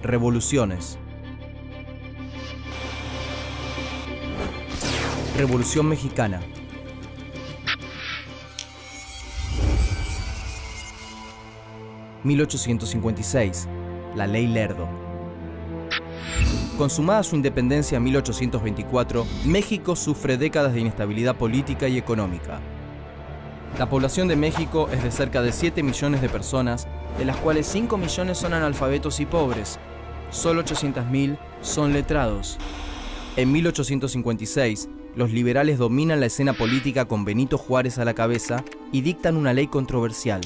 Revoluciones. Revolución Mexicana. (1856) La Ley Lerdo. Consumada su independencia en 1824, México sufre décadas de inestabilidad política y económica. La población de México es de cerca de 7 millones de personas, de las cuales 5 millones son analfabetos y pobres. Solo 800.000 son letrados. En 1856, los liberales dominan la escena política con Benito Juárez a la cabeza y dictan una ley controversial.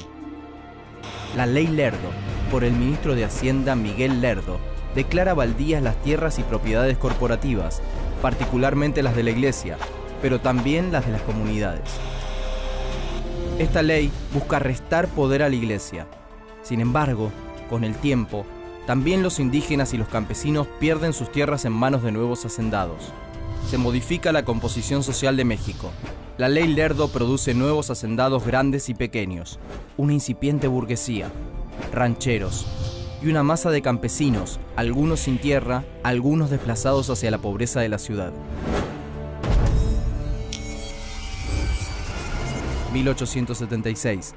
La Ley Lerdo, por el ministro de Hacienda Miguel Lerdo, declara baldías las tierras y propiedades corporativas, particularmente las de la Iglesia, pero también las de las comunidades. Esta ley busca restar poder a la Iglesia. Sin embargo, con el tiempo, también los indígenas y los campesinos pierden sus tierras en manos de nuevos hacendados. Se modifica la composición social de México. La Ley Lerdo produce nuevos hacendados grandes y pequeños, una incipiente burguesía, rancheros y una masa de campesinos, algunos sin tierra, algunos desplazados hacia la pobreza de la ciudad. 1876.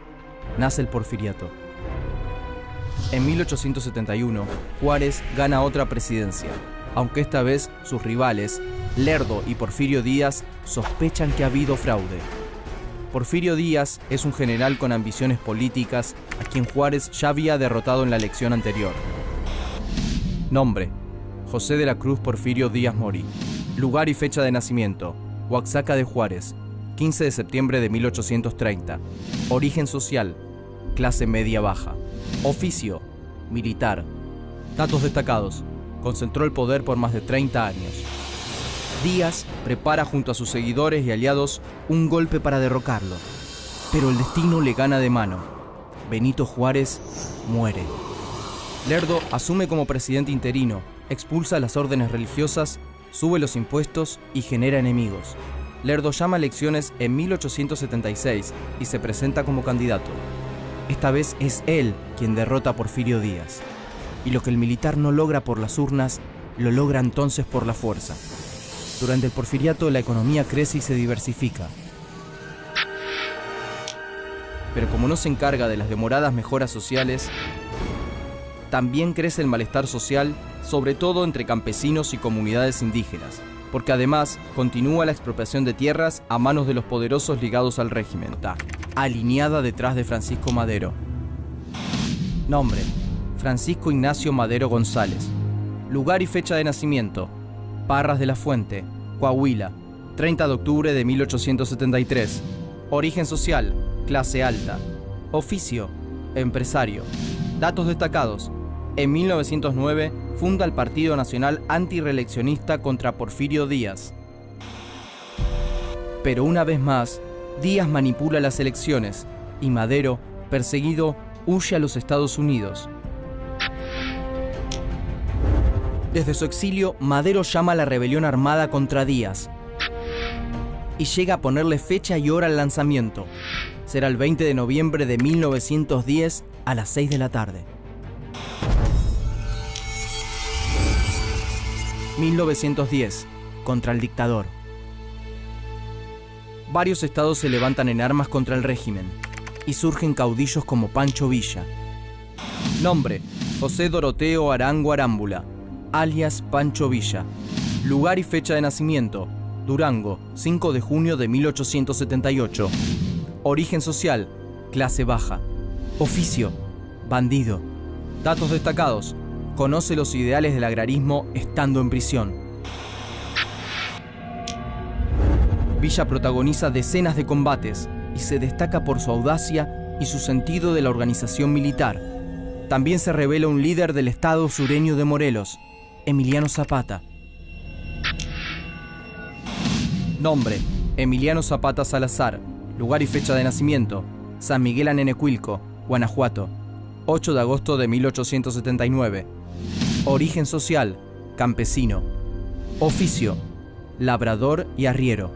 Nace el Porfiriato. En 1871, Juárez gana otra presidencia, aunque esta vez sus rivales, Lerdo y Porfirio Díaz, sospechan que ha habido fraude. Porfirio Díaz es un general con ambiciones políticas a quien Juárez ya había derrotado en la elección anterior. Nombre: José de la Cruz Porfirio Díaz Mori. Lugar y fecha de nacimiento: Oaxaca de Juárez, 15 de septiembre de 1830. Origen social: clase media baja. Oficio: militar. Datos destacados: concentró el poder por más de 30 años. Díaz prepara junto a sus seguidores y aliados un golpe para derrocarlo, pero el destino le gana de mano. Benito Juárez muere. Lerdo asume como presidente interino, expulsa las órdenes religiosas, sube los impuestos y genera enemigos. Lerdo llama a elecciones en 1876 y se presenta como candidato. Esta vez es él quien derrota a Porfirio Díaz. Y lo que el militar no logra por las urnas, lo logra entonces por la fuerza. Durante el Porfiriato la economía crece y se diversifica. Pero como no se encarga de las demoradas mejoras sociales, también crece el malestar social, sobre todo entre campesinos y comunidades indígenas, porque además continúa la expropiación de tierras a manos de los poderosos ligados al régimen, alineada detrás de Francisco Madero. Nombre: Francisco Ignacio Madero González. Lugar y fecha de nacimiento: Parras de la Fuente, Coahuila, 30 de octubre de 1873. Origen social: clase alta. Oficio: empresario. Datos destacados: en 1909 funda el Partido Nacional Antirreeleccionista contra Porfirio Díaz. Pero una vez más, Díaz manipula las elecciones y Madero, perseguido, huye a los Estados Unidos. Desde su exilio, Madero llama a la rebelión armada contra Díaz y llega a ponerle fecha y hora al lanzamiento. Será el 20 de noviembre de 1910 a las 6 de la tarde. 1910. Contra el dictador. Varios estados se levantan en armas contra el régimen y surgen caudillos como Pancho Villa. Nombre: José Doroteo Arango Arámbula, alias Pancho Villa. Lugar y fecha de nacimiento: Durango, 5 de junio de 1878. Origen social: clase baja. Oficio: bandido. Datos destacados: conoce los ideales del agrarismo estando en prisión. Villa protagoniza decenas de combates y se destaca por su audacia y su sentido de la organización militar. También se revela un líder del estado sureño de Morelos, Emiliano Zapata. Nombre: Emiliano Zapata Salazar. Lugar y fecha de nacimiento: San Miguel Anenecuilco, Guanajuato, 8 de agosto de 1879. Origen social: campesino. Oficio: labrador y arriero.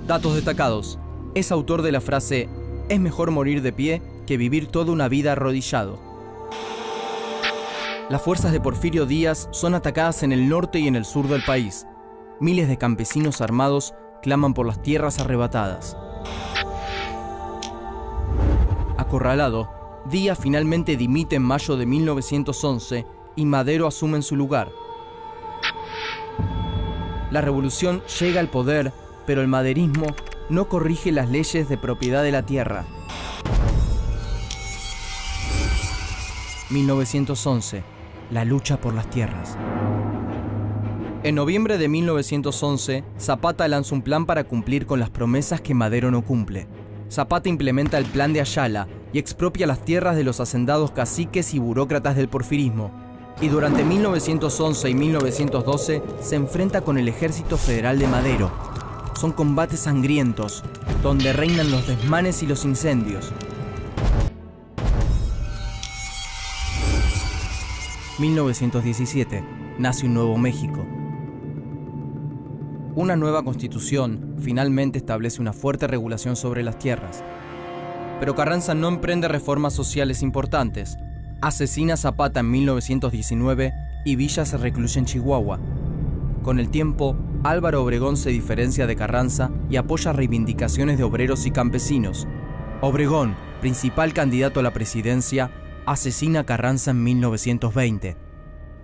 Datos destacados: es autor de la frase «Es mejor morir de pie que vivir toda una vida arrodillado». Las fuerzas de Porfirio Díaz son atacadas en el norte y en el sur del país. Miles de campesinos armados claman por las tierras arrebatadas. Acorralado, Díaz finalmente dimite en mayo de 1911 y Madero asume en su lugar. La revolución llega al poder, pero el maderismo no corrige las leyes de propiedad de la tierra. 1911. La lucha por las tierras. En noviembre de 1911, Zapata lanza un plan para cumplir con las promesas que Madero no cumple. Zapata implementa el Plan de Ayala y expropia las tierras de los hacendados caciques y burócratas del porfirismo. Y durante 1911 y 1912 se enfrenta con el Ejército Federal de Madero. Son combates sangrientos, donde reinan los desmanes y los incendios. 1917. Nace un nuevo México. Una nueva constitución finalmente establece una fuerte regulación sobre las tierras. Pero Carranza no emprende reformas sociales importantes. Asesina a Zapata en 1919 y Villa se recluye en Chihuahua. Con el tiempo, Álvaro Obregón se diferencia de Carranza y apoya reivindicaciones de obreros y campesinos. Obregón, principal candidato a la presidencia, asesina a Carranza en 1920.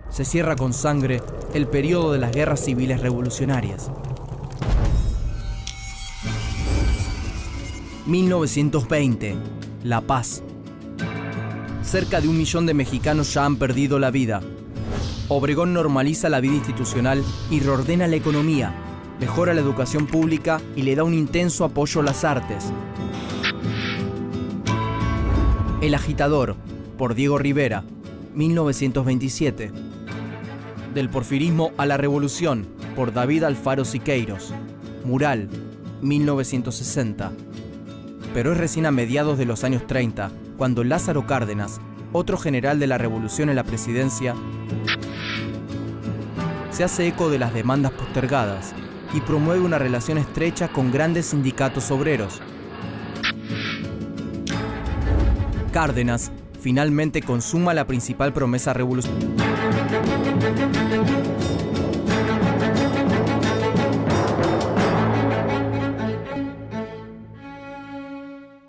Se cierra con sangre el periodo de las guerras civiles revolucionarias. 1920. La paz. Cerca de 1 millón de mexicanos ya han perdido la vida. Obregón normaliza la vida institucional y reordena la economía, mejora la educación pública y le da un intenso apoyo a las artes. El agitador, por Diego Rivera, 1927. Del porfirismo a la revolución, por David Alfaro Siqueiros, Mural, 1960. Pero es recién a mediados de los años 30, cuando Lázaro Cárdenas, otro general de la revolución en la presidencia, se hace eco de las demandas postergadas y promueve una relación estrecha con grandes sindicatos obreros. Cárdenas finalmente consuma la principal promesa revolucionaria.